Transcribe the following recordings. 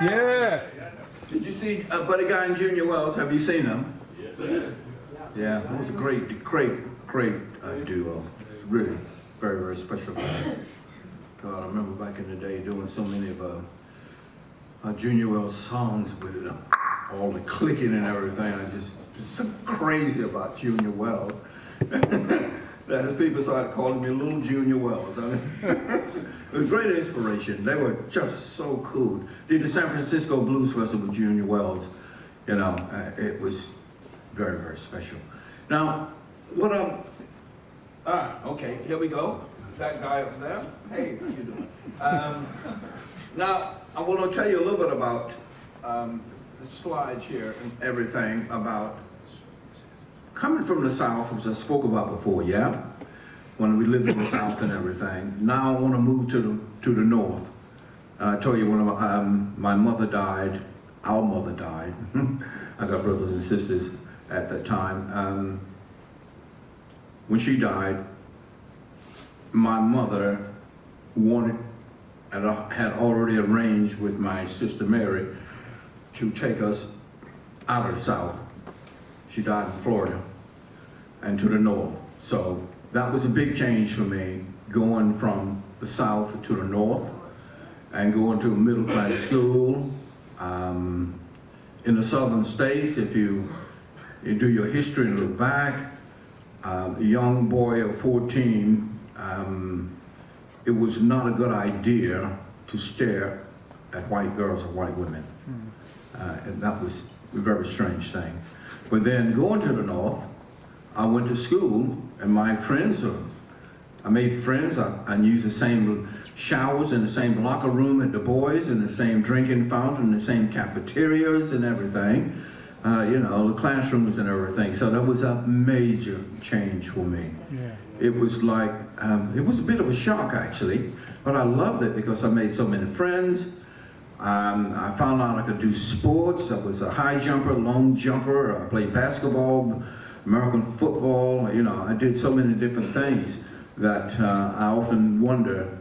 Yeah. Did you see Buddy Guy and Junior Wells? Have you seen them? Yes. Yeah, it was a great duo. It's really very, very special. God, I remember back in the day doing so many of Junior Wells songs with it, all the clicking and everything. I just so crazy about Junior Wells. That people started calling me Little Junior Wells. I mean, it was great inspiration. They were just so cool. Did the San Francisco Blues Festival with Junior Wells. You know, it was very, very special. Now, what okay, here we go. That guy up there. Hey, how you doing? Now, I want to tell you a little bit about the slides here and everything about coming from the South, which I spoke about before, yeah? When we lived in the South and everything. Now I want to move to the North. I told you when my mother died, our mother died. I got brothers and sisters at that time. When she died, my mother had already arranged with my sister Mary to take us out of the South. She died in Florida and to the North. So that was a big change for me, going from the South to the North and going to a middle class school. In the southern states, if you do your history and look back, a young boy of 14, it was not a good idea to stare at white girls or white women. And that was a very strange thing. But then going to the North, I went to school and my friends, I made friends. I used the same showers in the same locker room at the boys, and the same drinking fountain, the same cafeterias and everything. You know, the classrooms and everything. So that was a major change for me. Yeah. It was like, it was a bit of a shock actually, but I loved it because I made so many friends. I found out I could do sports. I was a high jumper, long jumper. I played basketball, American football. You know, I did so many different things that I often wonder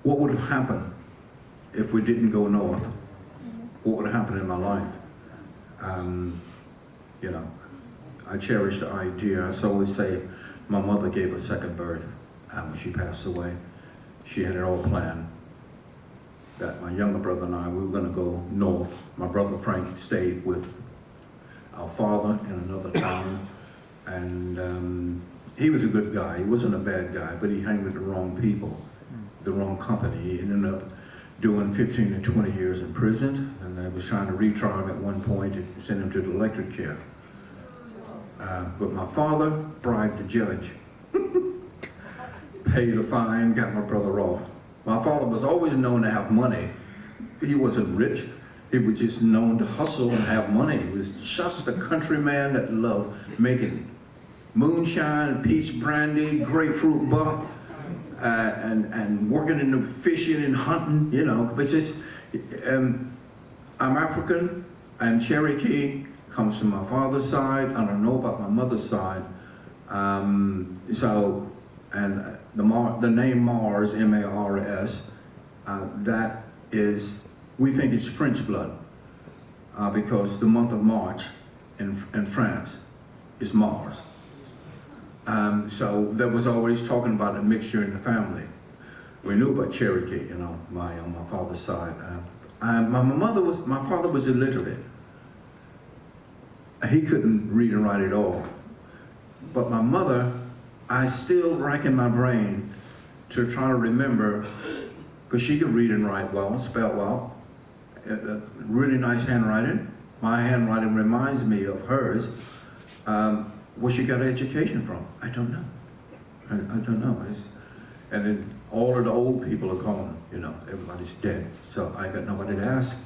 what would have happened if we didn't go north. What would have happened in my life? You know, I cherish the idea. I always say my mother gave a second birth when she passed away. She had it all planned that my younger brother and I, we were going to go north. My brother Frank stayed with our father in another town, and he was a good guy. He wasn't a bad guy, but he hung with the wrong people, the wrong company. He ended up doing 15 to 20 years in prison, and I was trying to retry him at one point and send him to the electric chair. But my father bribed the judge, paid a fine, got my brother off. My father was always known to have money. He wasn't rich. He was just known to hustle and have money. He was just a countryman that loved making moonshine, peach brandy, grapefruit buck, and working in the fishing and hunting, you know. But just, I'm African, and Cherokee comes from my father's side. I don't know about my mother's side. And the name Mars, M-A-R-S, that is, we think it's French blood, because the month of March in France is Mars. So there was always talking about a mixture in the family. We knew about Cherokee, you know, on my father's side. My father was illiterate. He couldn't read and write at all. But my mother, I still rack in my brain to try to remember, because she could read and write well, spell well, really nice handwriting. My handwriting reminds me of hers. Where she got her education from, I don't know. I don't know. And then all of the old people are gone, you know, everybody's dead. So I got nobody to ask.